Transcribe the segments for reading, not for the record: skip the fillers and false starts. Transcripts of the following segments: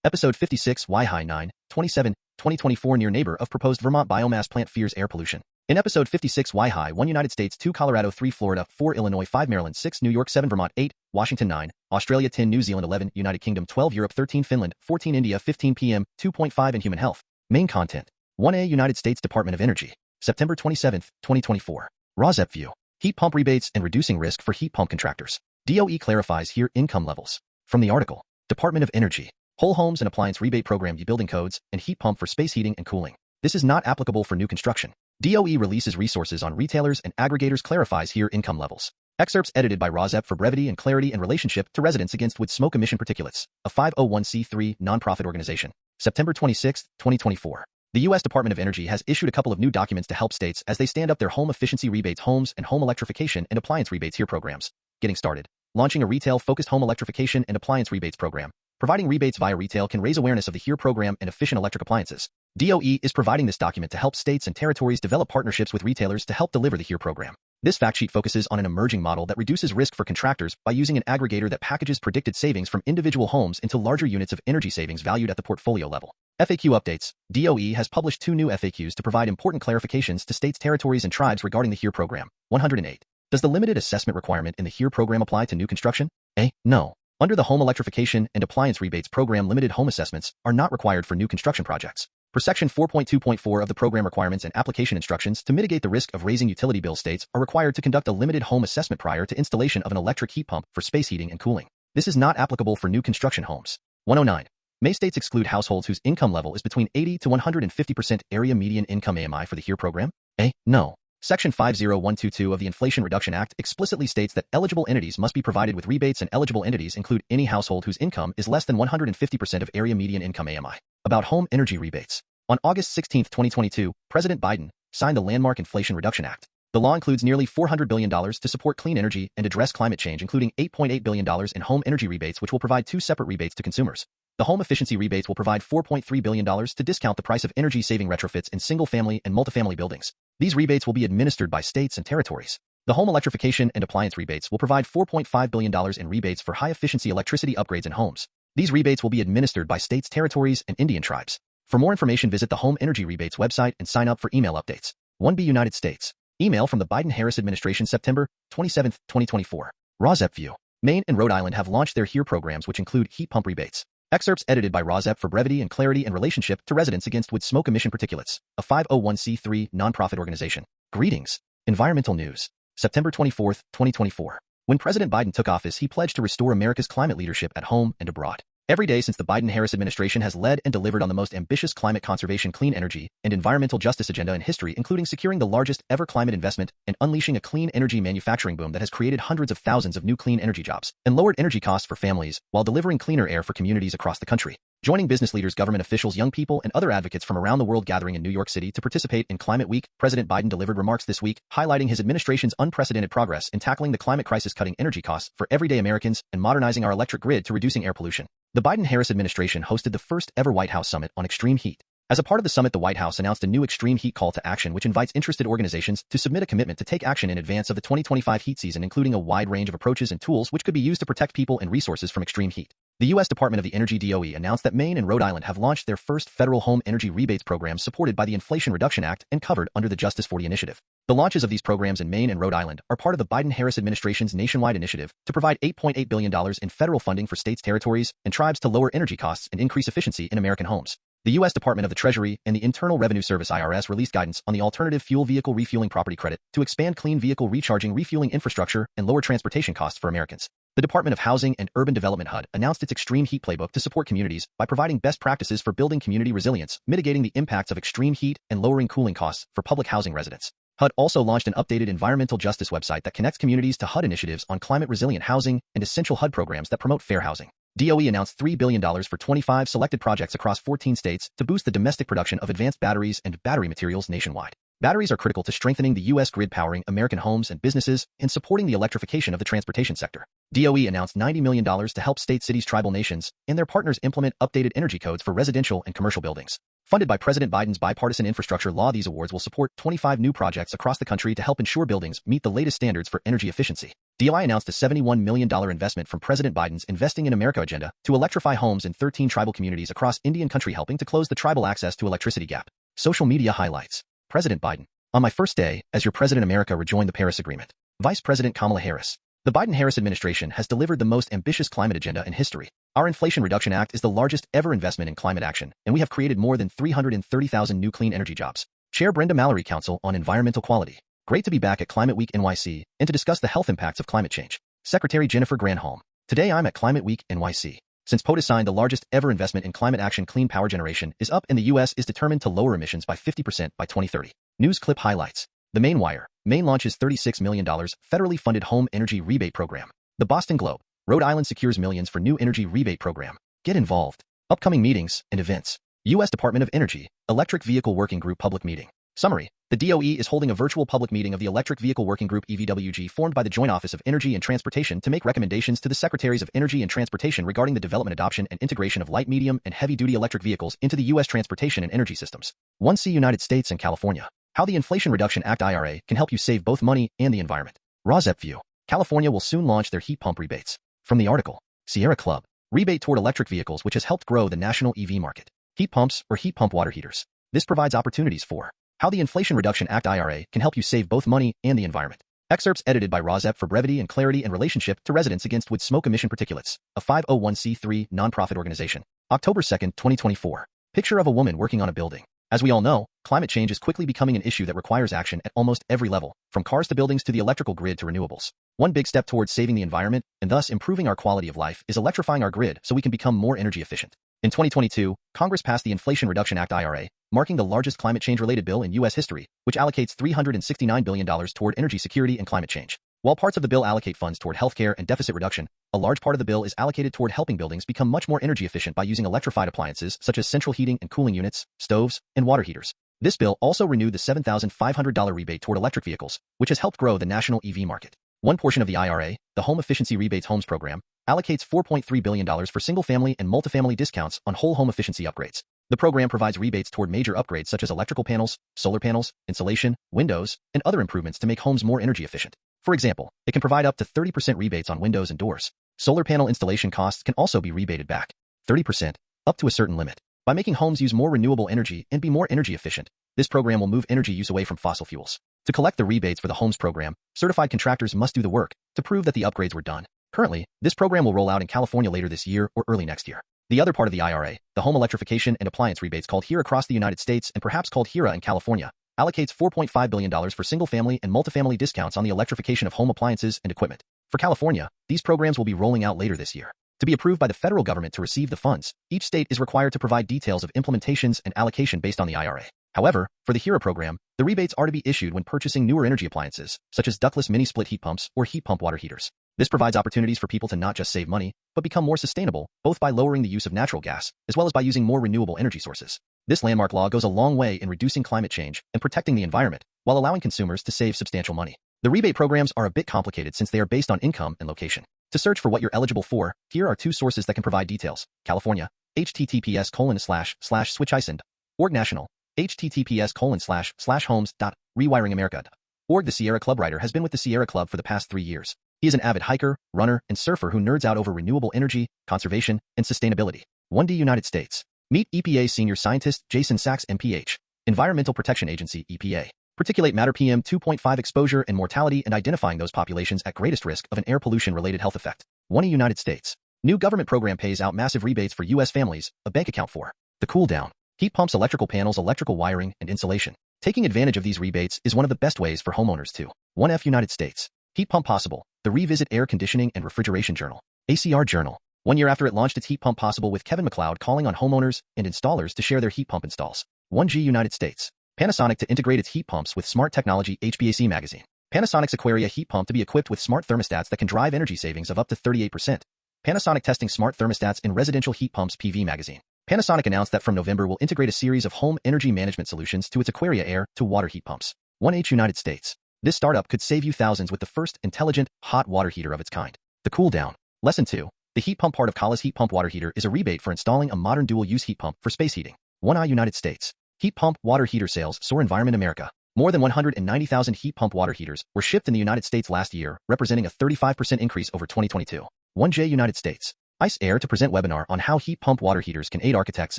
Episode 56 Why High 9, 27, 2024 Near neighbor of proposed Vermont biomass plant fears air pollution. In episode 56 Why High 1 United States 2 Colorado 3 Florida 4 Illinois 5 Maryland 6 New York 7 Vermont 8 Washington 9 Australia 10 New Zealand 11 United Kingdom 12 Europe 13 Finland 14 India 15 PM 2.5 and Human Health. Main content. 1A United States Department of Energy. September 27, 2024. Sept view. Heat pump rebates and reducing risk for heat pump contractors. DOE clarifies here income levels. From the article. Department of Energy. Whole homes and appliance rebate program building codes and heat pump for space heating and cooling. This is not applicable for new construction. DOE releases resources on retailers and aggregators clarifies here income levels. Excerpts edited by Sept for brevity and clarity in relationship to residents against wood smoke emission particulates, a 501c3 nonprofit organization. September 26, 2024. The U.S. Department of Energy has issued a couple of new documents to help states as they stand up their home efficiency rebates homes and home electrification and appliance rebates here programs. Getting started. Launching a retail-focused home electrification and appliance rebates program. Providing rebates via retail can raise awareness of the HERE program and efficient electric appliances. DOE is providing this document to help states and territories develop partnerships with retailers to help deliver the HERE program. This fact sheet focuses on an emerging model that reduces risk for contractors by using an aggregator that packages predicted savings from individual homes into larger units of energy savings valued at the portfolio level. FAQ updates. DOE has published 2 new FAQs to provide important clarifications to states, territories, and tribes regarding the HERE program. 108. Does the limited assessment requirement in the HERE program apply to new construction? A. No. Under the Home Electrification and Appliance Rebates Program, limited home assessments are not required for new construction projects. Per Section 4.2.4 of the program requirements and application instructions, to mitigate the risk of raising utility bills, states are required to conduct a limited home assessment prior to installation of an electric heat pump for space heating and cooling. This is not applicable for new construction homes. 109. May states exclude households whose income level is between 80 to 150% area median income AMI for the HERE program? A. No. Section 50122 of the Inflation Reduction Act explicitly states that eligible entities must be provided with rebates, and eligible entities include any household whose income is less than 150% of area median income AMI. About home energy rebates. On August 16, 2022, President Biden signed the landmark Inflation Reduction Act. The law includes nearly $400 billion to support clean energy and address climate change, including $8.8 billion in home energy rebates, which will provide 2 separate rebates to consumers. The home efficiency rebates will provide $4.3 billion to discount the price of energy-saving retrofits in single-family and multifamily buildings. These rebates will be administered by states and territories. The home electrification and appliance rebates will provide $4.5 billion in rebates for high-efficiency electricity upgrades in homes. These rebates will be administered by states, territories, and Indian tribes. For more information, visit the Home Energy Rebates website and sign up for email updates. 1B United States. Email from the Biden-Harris administration, September 27, 2024. Sept view. Maine and Rhode Island have launched their HERE programs, which include heat pump rebates. Excerpts edited by Sept for brevity and clarity in relationship to residents against wood smoke emission particulates, a 501c3 nonprofit organization. Greetings. Environmental news. September 24, 2024. When President Biden took office, he pledged to restore America's climate leadership at home and abroad. Every day since the Biden-Harris administration has led and delivered on the most ambitious climate conservation, clean energy, and environmental justice agenda in history, including securing the largest ever climate investment and unleashing a clean energy manufacturing boom that has created hundreds of thousands of new clean energy jobs and lowered energy costs for families while delivering cleaner air for communities across the country. Joining business leaders, government officials, young people, and other advocates from around the world gathering in New York City to participate in Climate Week, President Biden delivered remarks this week highlighting his administration's unprecedented progress in tackling the climate crisis, cutting energy costs for everyday Americans, and modernizing our electric grid to reducing air pollution. The Biden-Harris administration hosted the first ever White House summit on extreme heat. As a part of the summit, the White House announced a new extreme heat call to action, which invites interested organizations to submit a commitment to take action in advance of the 2025 heat season, including a wide range of approaches and tools which could be used to protect people and resources from extreme heat. The U.S. Department of the Energy DOE announced that Maine and Rhode Island have launched their first federal home energy rebates programs supported by the Inflation Reduction Act and covered under the Justice 40 initiative. The launches of these programs in Maine and Rhode Island are part of the Biden-Harris administration's nationwide initiative to provide $8.8 billion in federal funding for states, territories, and tribes to lower energy costs and increase efficiency in American homes. The U.S. Department of the Treasury and the Internal Revenue Service (IRS) released guidance on the alternative fuel vehicle refueling property credit to expand clean vehicle recharging refueling infrastructure and lower transportation costs for Americans. The Department of Housing and Urban Development (HUD) announced its Extreme Heat Playbook to support communities by providing best practices for building community resilience, mitigating the impacts of extreme heat, and lowering cooling costs for public housing residents. HUD also launched an updated environmental justice website that connects communities to HUD initiatives on climate-resilient housing and essential HUD programs that promote fair housing. DOE announced $3 billion for 25 selected projects across 14 states to boost the domestic production of advanced batteries and battery materials nationwide. Batteries are critical to strengthening the U.S. grid, powering American homes and businesses, and supporting the electrification of the transportation sector. DOE announced $90 million to help states, cities, tribal nations, and their partners implement updated energy codes for residential and commercial buildings. Funded by President Biden's bipartisan infrastructure law, these awards will support 25 new projects across the country to help ensure buildings meet the latest standards for energy efficiency. DOI announced a $71 million investment from President Biden's Investing in America agenda to electrify homes in 13 tribal communities across Indian country, helping to close the tribal access to electricity gap. Social media highlights. President Biden. On my first day as your president, America rejoined the Paris Agreement. Vice President Kamala Harris. The Biden-Harris administration has delivered the most ambitious climate agenda in history. Our Inflation Reduction Act is the largest ever investment in climate action, and we have created more than 330,000 new clean energy jobs. Chair Brenda Mallory, Council on Environmental Quality. Great to be back at Climate Week NYC and to discuss the health impacts of climate change. Secretary Jennifer Granholm. Today I'm at Climate Week NYC. Since POTUS signed the largest ever investment in climate action, clean power generation is up, and the U.S. is determined to lower emissions by 50% by 2030. News clip highlights. The Maine Wire. Maine launches $36 million federally funded home energy rebate program. The Boston Globe. Rhode Island secures millions for new energy rebate program. Get involved. Upcoming meetings and events. U.S. Department of Energy, Electric Vehicle Working Group public meeting. Summary. The DOE is holding a virtual public meeting of the Electric Vehicle Working Group EVWG, formed by the Joint Office of Energy and Transportation to make recommendations to the Secretaries of Energy and Transportation regarding the development, adoption, and integration of light, medium, and heavy-duty electric vehicles into the U.S. transportation and energy systems. 1C United States and California. How the Inflation Reduction Act IRA can help you save both money and the environment. Sept view. California will soon launch their heat pump rebates. From the article. Sierra Club. Rebate toward electric vehicles, which has helped grow the national EV market. Heat pumps or heat pump water heaters. This provides opportunities for how the Inflation Reduction Act IRA can help you save both money and the environment. Excerpts edited by Sept for brevity and clarity and relationship to Residents Against Wood Smoke Emission Particulates, a 501c3 nonprofit organization. October 2, 2024. Picture of a woman working on a building. As we all know, climate change is quickly becoming an issue that requires action at almost every level, from cars to buildings to the electrical grid to renewables. One big step towards saving the environment, and thus improving our quality of life, is electrifying our grid so we can become more energy efficient. In 2022, Congress passed the Inflation Reduction Act IRA, marking the largest climate change-related bill in U.S. history, which allocates $369 billion toward energy security and climate change. While parts of the bill allocate funds toward healthcare and deficit reduction, a large part of the bill is allocated toward helping buildings become much more energy efficient by using electrified appliances such as central heating and cooling units, stoves, and water heaters. This bill also renewed the $7,500 rebate toward electric vehicles, which has helped grow the national EV market. One portion of the IRA, the Home Efficiency Rebates Homes Program, allocates $4.3 billion for single-family and multifamily discounts on whole home efficiency upgrades. The program provides rebates toward major upgrades such as electrical panels, solar panels, insulation, windows, and other improvements to make homes more energy efficient. For example, it can provide up to 30% rebates on windows and doors. Solar panel installation costs can also be rebated back 30%, up to a certain limit. By making homes use more renewable energy and be more energy efficient, this program will move energy use away from fossil fuels. To collect the rebates for the homes program, certified contractors must do the work to prove that the upgrades were done. Currently, this program will roll out in California later this year or early next year. The other part of the IRA, the Home Electrification and Appliance Rebates, called HERA across the United States and perhaps called HERA in California, allocates $4.5 billion for single-family and multifamily discounts on the electrification of home appliances and equipment. For California, these programs will be rolling out later this year. To be approved by the federal government to receive the funds, each state is required to provide details of implementations and allocation based on the IRA. However, for the HERA program, the rebates are to be issued when purchasing newer energy appliances, such as ductless mini-split heat pumps or heat pump water heaters. This provides opportunities for people to not just save money, but become more sustainable, both by lowering the use of natural gas, as well as by using more renewable energy sources. This landmark law goes a long way in reducing climate change and protecting the environment, while allowing consumers to save substantial money. The rebate programs are a bit complicated since they are based on income and location. To search for what you're eligible for, here are two sources that can provide details. California, https://switchisand.org. National, https://homes.rewiringamerica.org. The Sierra Club writer has been with the Sierra Club for the past 3 years. He is an avid hiker, runner, and surfer who nerds out over renewable energy, conservation, and sustainability. 1D United States. Meet EPA Senior Scientist Jason Sachs, MPH. Environmental Protection Agency, EPA. Particulate matter PM 2.5 exposure and mortality, and identifying those populations at greatest risk of an air pollution-related health effect. 1E United States. New government program pays out massive rebates for U.S. families, a bank account for the cool down. Heat pumps, electrical panels, electrical wiring, and insulation. Taking advantage of these rebates is one of the best ways for homeowners to 1F United States. Heat Pump Possible, the Revisit Air Conditioning and Refrigeration Journal. ACR Journal. 1 year after it launched its Heat Pump Possible, with Kevin MacLeod calling on homeowners and installers to share their heat pump installs. 1G United States. Panasonic to integrate its heat pumps with smart technology. HVAC Magazine. Panasonic's Aquaria heat pump to be equipped with smart thermostats that can drive energy savings of up to 38%. Panasonic testing smart thermostats in residential heat pumps. PV Magazine. Panasonic announced that from November will integrate a series of home energy management solutions to its Aquaria air-to-water heat pumps. 1H United States. This startup could save you thousands with the first intelligent, hot water heater of its kind. The cool down. Lesson 2. The heat pump part of Kala's heat pump water heater is a rebate for installing a modern dual-use heat pump for space heating. 1I United States. Heat pump water heater sales soar. Environment America. More than 190,000 heat pump water heaters were shipped in the United States last year, representing a 35% increase over 2022. 1J United States. ICE Air to present webinar on how heat pump water heaters can aid architects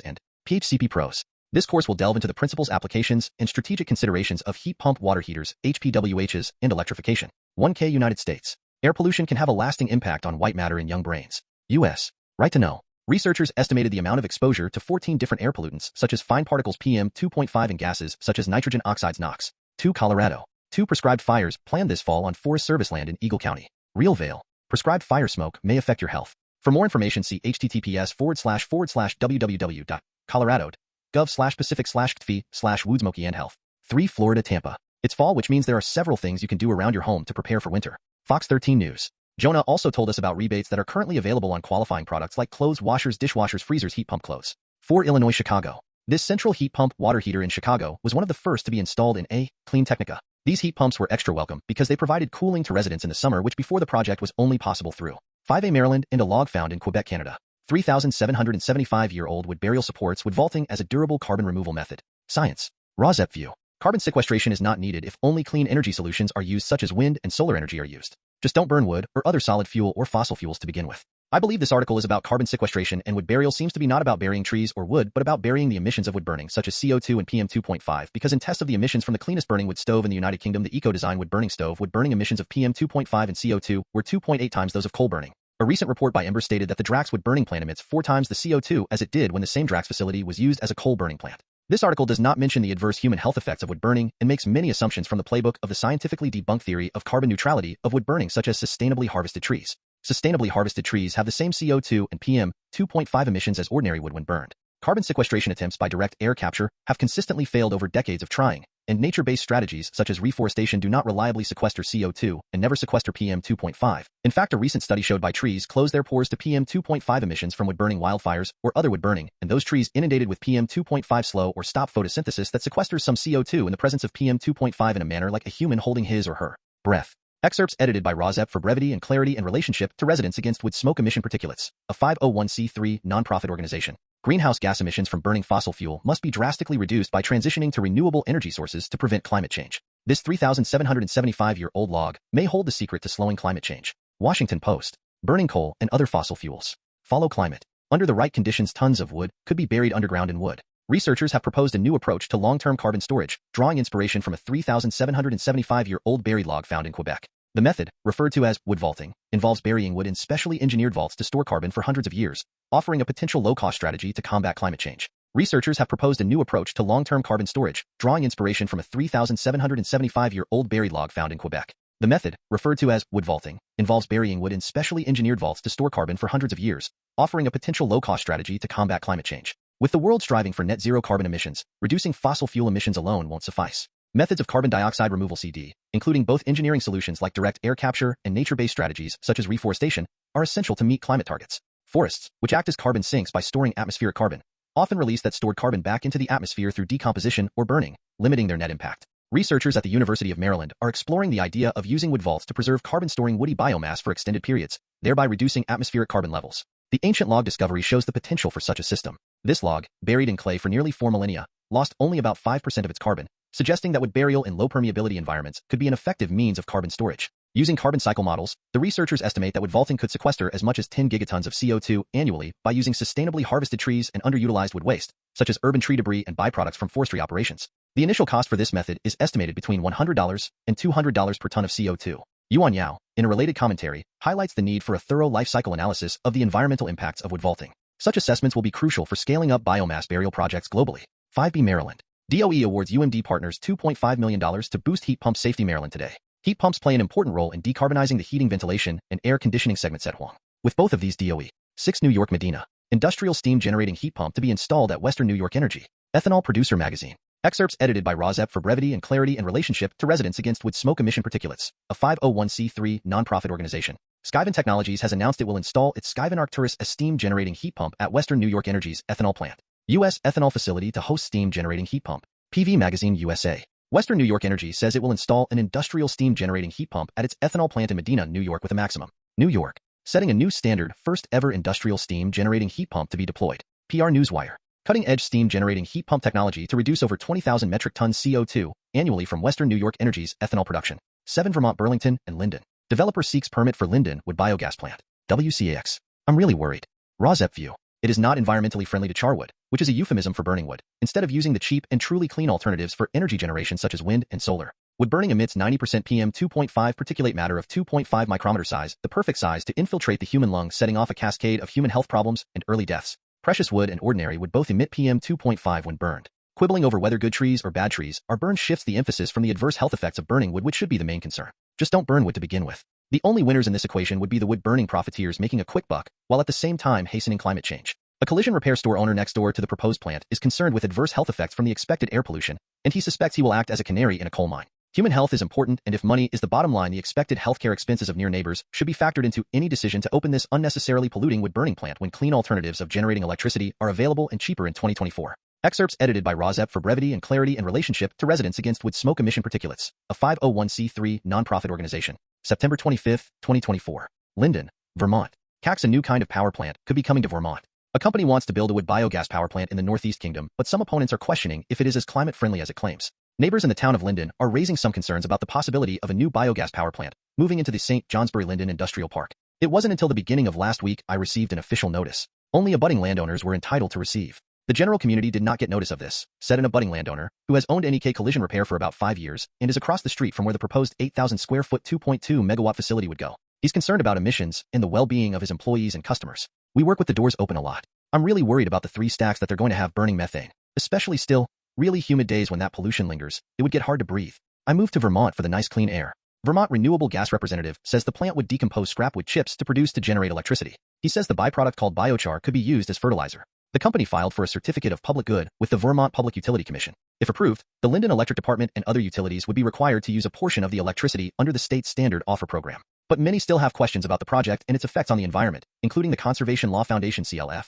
and PHCP pros. This course will delve into the principles, applications, and strategic considerations of heat pump water heaters, HPWHs, and electrification. 1K United States. Air pollution can have a lasting impact on white matter in young brains. U.S. Right to know. Researchers estimated the amount of exposure to 14 different air pollutants, such as fine particles PM 2.5 and gases, such as nitrogen oxides NOx. 2 Colorado. 2 prescribed fires planned this fall on Forest Service land in Eagle County. Real Vale. Prescribed fire smoke may affect your health. For more information, see https://www.colorado.gov/pacific/ktv/woodsmoky and health. 3 Florida Tampa. It's fall, which means there are several things you can do around your home to prepare for winter. Fox 13 News. Jonah also told us about rebates that are currently available on qualifying products like clothes washers, dishwashers, freezers, heat pump clothes. 4 Illinois Chicago. This central heat pump water heater in Chicago was one of the first to be installed in a Clean Technica. These heat pumps were extra welcome because they provided cooling to residents in the summer, which before the project was only possible through 5A Maryland and a log found in Quebec, Canada. 3,775-year-old wood burial supports wood vaulting as a durable carbon removal method. Science. Sept view. Carbon sequestration is not needed if only clean energy solutions are used, such as wind and solar energy are used. Just don't burn wood or other solid fuel or fossil fuels to begin with. I believe this article is about carbon sequestration, and wood burial seems to be not about burying trees or wood, but about burying the emissions of wood burning, such as CO2 and PM 2.5, because in tests of the emissions from the cleanest burning wood stove in the United Kingdom, the eco-design wood burning stove, wood burning emissions of PM 2.5 and CO2 were 2.8 times those of coal burning. A recent report by Ember stated that the Drax wood burning plant emits 4 times the CO2 as it did when the same Drax facility was used as a coal burning plant. This article does not mention the adverse human health effects of wood burning and makes many assumptions from the playbook of the scientifically debunked theory of carbon neutrality of wood burning, such as sustainably harvested trees. Sustainably harvested trees have the same CO2 and PM 2.5 emissions as ordinary wood when burned. Carbon sequestration attempts by direct air capture have consistently failed over decades of trying, and nature-based strategies such as reforestation do not reliably sequester CO2 and never sequester PM 2.5. In fact, a recent study showed by trees close their pores to PM 2.5 emissions from wood burning wildfires or other wood burning, and those trees inundated with PM 2.5 slow or stop photosynthesis that sequesters some CO2 in the presence of PM 2.5 in a manner like a human holding his or her breath. Excerpts edited by Sept for brevity and clarity in relationship to Residents Against Wood Smoke Emission Particulates, a 501c3 nonprofit organization. Greenhouse gas emissions from burning fossil fuel must be drastically reduced by transitioning to renewable energy sources to prevent climate change. This 3,775-year-old log may hold the secret to slowing climate change. Washington Post. Burning coal and other fossil fuels. Follow climate. Under the right conditions, tons of wood could be buried underground in wood. Researchers have proposed a new approach to long-term carbon storage, drawing inspiration from a 3,775-year-old buried log found in Quebec. The method, referred to as wood vaulting, involves burying wood in specially engineered vaults to store carbon for hundreds of years, offering a potential low-cost strategy to combat climate change. Researchers have proposed a new approach to long-term carbon storage, drawing inspiration from a 3,775-year-old buried log found in Quebec. The method, referred to as wood vaulting, involves burying wood in specially engineered vaults to store carbon for hundreds of years, offering a potential low-cost strategy to combat climate change. With the world striving for net zero carbon emissions, reducing fossil fuel emissions alone won't suffice. Methods of carbon dioxide removal (CD), including both engineering solutions like direct air capture and nature-based strategies such as reforestation, are essential to meet climate targets. Forests, which act as carbon sinks by storing atmospheric carbon, often release that stored carbon back into the atmosphere through decomposition or burning, limiting their net impact. Researchers at the University of Maryland are exploring the idea of using wood vaults to preserve carbon-storing woody biomass for extended periods, thereby reducing atmospheric carbon levels. The ancient log discovery shows the potential for such a system. This log, buried in clay for nearly 4 millennia, lost only about 5% of its carbon, suggesting that wood burial in low permeability environments could be an effective means of carbon storage. Using carbon cycle models, the researchers estimate that wood vaulting could sequester as much as 10 gigatons of CO2 annually by using sustainably harvested trees and underutilized wood waste, such as urban tree debris and byproducts from forestry operations. The initial cost for this method is estimated between $100 and $200 per ton of CO2. Yuan Yao, in a related commentary, highlights the need for a thorough life cycle analysis of the environmental impacts of wood vaulting. Such assessments will be crucial for scaling up biomass burial projects globally. 5B Maryland. DOE awards UMD partners $2.5 million to boost heat pump safety. Maryland today. Heat pumps play an important role in decarbonizing the heating, ventilation, and air conditioning segments at Huang. With both of these DOE. 6 New York Medina. Industrial steam generating heat pump to be installed at Western New York Energy. Ethanol Producer Magazine. Excerpts edited by Sept for brevity and clarity in relationship to Residents Against Wood Smoke Emission Particulates, a 501c3 nonprofit organization. Skyvan Technologies has announced it will install its Skyvan Arcturus, a steam-generating heat pump at Western New York Energy's ethanol plant. U.S. ethanol facility to host steam-generating heat pump. PV Magazine USA. Western New York Energy says it will install an industrial steam-generating heat pump at its ethanol plant in Medina, New York with a maximum. New York. Setting a new standard, first-ever industrial steam-generating heat pump to be deployed. PR Newswire. Cutting-edge steam-generating heat pump technology to reduce over 20,000 metric tons CO2 annually from Western New York Energy's ethanol production. 7 Vermont Burlington and Linden. Developer seeks permit for Linden wood biogas plant. WCAX. I'm really worried. Sept view. It is not environmentally friendly to char wood, which is a euphemism for burning wood, instead of using the cheap and truly clean alternatives for energy generation such as wind and solar. Wood burning emits 90% PM 2.5 particulate matter of 2.5 micrometer size, the perfect size to infiltrate the human lung, setting off a cascade of human health problems and early deaths. Precious wood and ordinary wood both emit PM 2.5 when burned. Quibbling over whether good trees or bad trees are burned shifts the emphasis from the adverse health effects of burning wood, which should be the main concern. Just don't burn wood to begin with. The only winners in this equation would be the wood burning profiteers making a quick buck, while at the same time hastening climate change. A collision repair store owner next door to the proposed plant is concerned with adverse health effects from the expected air pollution, and he suspects he will act as a canary in a coal mine. Human health is important, and if money is the bottom line, the expected healthcare expenses of near neighbors should be factored into any decision to open this unnecessarily polluting wood burning plant when clean alternatives of generating electricity are available and cheaper in 2024. Excerpts edited by Sept for brevity and clarity in relationship to Residents Against Wood Smoke Emission Particulates, a 501c3 nonprofit organization. September 25, 2024. Linden, Vermont. CAC's a new kind of power plant could be coming to Vermont. A company wants to build a wood biogas power plant in the Northeast Kingdom, but some opponents are questioning if it is as climate-friendly as it claims. Neighbors in the town of Linden are raising some concerns about the possibility of a new biogas power plant moving into the St. Johnsbury-Linden Industrial Park. It wasn't until the beginning of last week I received an official notice. Only abutting landowners were entitled to receive. The general community did not get notice of this, said an abutting landowner, who has owned NEK Collision Repair for about 5 years and is across the street from where the proposed 8,000 square foot 2.2 megawatt facility would go. He's concerned about emissions and the well-being of his employees and customers. We work with the doors open a lot. I'm really worried about the 3 stacks that they're going to have burning methane, especially still, really humid days when that pollution lingers. It would get hard to breathe. I moved to Vermont for the nice clean air. Vermont Renewable Gas representative says the plant would decompose scrap wood chips to generate electricity. He says the byproduct called biochar could be used as fertilizer. The company filed for a certificate of public good with the Vermont Public Utility Commission. If approved, the Linden Electric Department and other utilities would be required to use a portion of the electricity under the state's standard offer program. But many still have questions about the project and its effects on the environment, including the Conservation Law Foundation (CLF).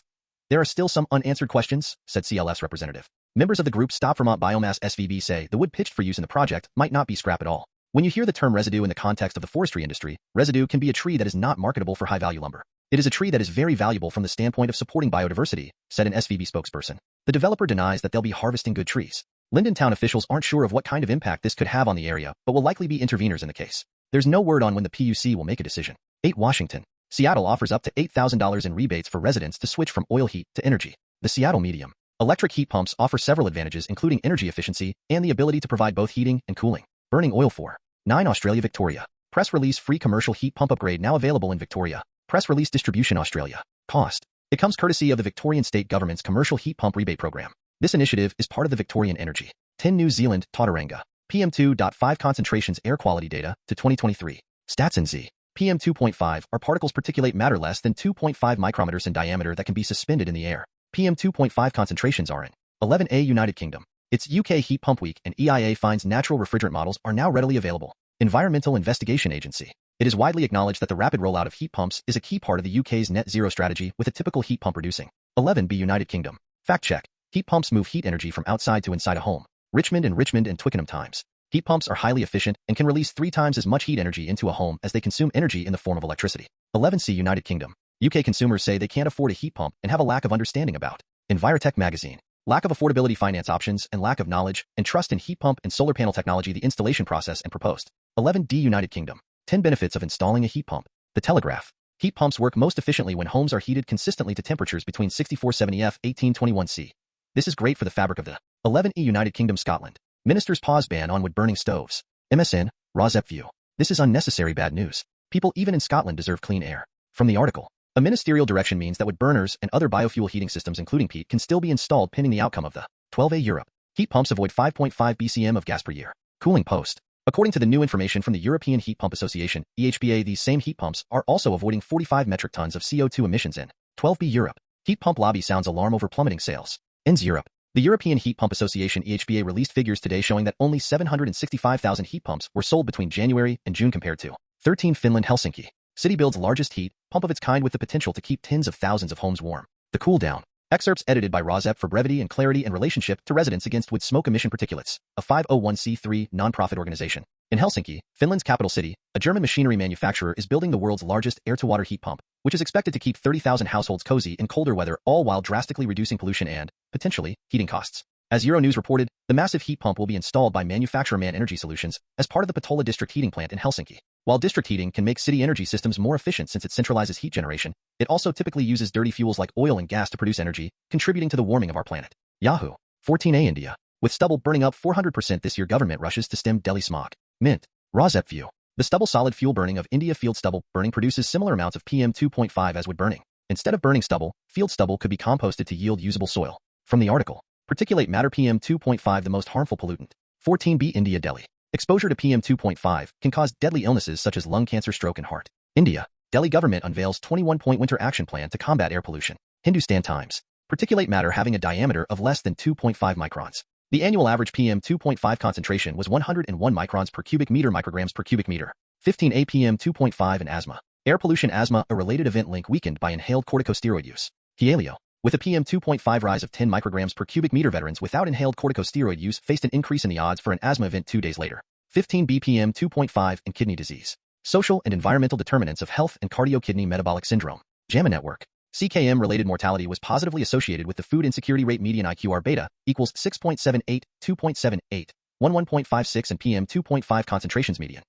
There are still some unanswered questions, said CLF's representative. Members of the group Stop Vermont Biomass SVB say the wood pitched for use in the project might not be scrap at all. When you hear the term residue in the context of the forestry industry, residue can be a tree that is not marketable for high-value lumber. It is a tree that is very valuable from the standpoint of supporting biodiversity, said an SVB spokesperson. The developer denies that they'll be harvesting good trees. Linden town officials aren't sure of what kind of impact this could have on the area, but will likely be interveners in the case. There's no word on when the PUC will make a decision. 8 Washington. Seattle offers up to $8,000 in rebates for residents to switch from oil heat to energy. The Seattle Medium. Electric heat pumps offer several advantages including energy efficiency and the ability to provide both heating and cooling. Burning oil for 9 Australia Victoria. Press release free commercial heat pump upgrade now available in Victoria. Press release distribution Australia. Cost. It comes courtesy of the Victorian State Government's commercial heat pump rebate program. This initiative is part of the Victorian Energy. 10 New Zealand, Tauranga. PM2.5 concentrations air quality data to 2023. Stats NZ. PM2.5 are particles particulate matter less than 2.5 micrometers in diameter that can be suspended in the air. PM2.5 concentrations are in 11A United Kingdom. It's UK Heat Pump Week and EIA finds natural refrigerant models are now readily available. Environmental Investigation Agency. It is widely acknowledged that the rapid rollout of heat pumps is a key part of the UK's net zero strategy with a typical heat pump reducing 11B United Kingdom. Fact check. Heat pumps move heat energy from outside to inside a home. Richmond and Twickenham Times. Heat pumps are highly efficient and can release 3 times as much heat energy into a home as they consume energy in the form of electricity. 11C United Kingdom. UK consumers say they can't afford a heat pump and have a lack of understanding about Envirotech magazine. Lack of affordability finance options and lack of knowledge and trust in heat pump and solar panel technology, the installation process and proposed. 11D United Kingdom. 10 benefits of installing a heat pump. The Telegraph. Heat pumps work most efficiently when homes are heated consistently to temperatures between 6470 F 1821 C. This is great for the fabric of the 11E United Kingdom Scotland. Ministers pause ban on wood-burning stoves. MSN, Sept view. This is unnecessary bad news. People even in Scotland deserve clean air. From the article. A ministerial direction means that wood burners and other biofuel heating systems including peat can still be installed pending the outcome of the 12A Europe. Heat pumps avoid 5.5 BCM of gas per year. Cooling post. According to the new information from the European Heat Pump Association, EHPA, these same heat pumps are also avoiding 45 metric tons of CO2 emissions in 12B Europe. Heat pump lobby sounds alarm over plummeting sales. Ends Europe. The European Heat Pump Association EHPA released figures today showing that only 765,000 heat pumps were sold between January and June compared to 13 Finland Helsinki. City builds largest heat pump of its kind with the potential to keep tens of thousands of homes warm. The cool down. Excerpts edited by Sept for brevity and clarity in relationship to Residents Against Wood Smoke Emission Particulates, a 501c3 nonprofit organization. In Helsinki, Finland's capital city, a German machinery manufacturer is building the world's largest air-to-water heat pump, which is expected to keep 30,000 households cozy in colder weather, all while drastically reducing pollution and, potentially, heating costs. As Euronews reported, the massive heat pump will be installed by manufacturer MAN Energy Solutions as part of the Patola district heating plant in Helsinki. While district heating can make city energy systems more efficient since it centralizes heat generation, it also typically uses dirty fuels like oil and gas to produce energy, contributing to the warming of our planet. Yahoo! 14A India. With stubble burning up 400% this year, government rushes to stem Delhi smog. Mint. Sept view. The stubble solid fuel burning of India. Field stubble burning produces similar amounts of PM 2.5 as wood burning. Instead of burning stubble, field stubble could be composted to yield usable soil. From the article. Particulate matter PM 2.5 the most harmful pollutant. 14B India Delhi. Exposure to PM 2.5 can cause deadly illnesses such as lung cancer, stroke, and heart. India. Delhi government unveils 21-point winter action plan to combat air pollution. Hindustan Times. Particulate matter having a diameter of less than 2.5 microns. The annual average PM 2.5 concentration was 101 microns per cubic meter, micrograms per cubic meter. 15A PM 2.5 and asthma. Air pollution asthma, a related event link weakened by inhaled corticosteroid use. Hialio. With a PM 2.5 rise of 10 micrograms per cubic meter, veterans without inhaled corticosteroid use faced an increase in the odds for an asthma event 2 days later. 15 BPM 2.5 and kidney disease. Social and environmental determinants of health and cardio-kidney metabolic syndrome. JAMA Network. CKM-related mortality was positively associated with the food insecurity rate. Median IQR beta equals 6.78, 2.78, 11.56 and PM 2.5 concentrations median.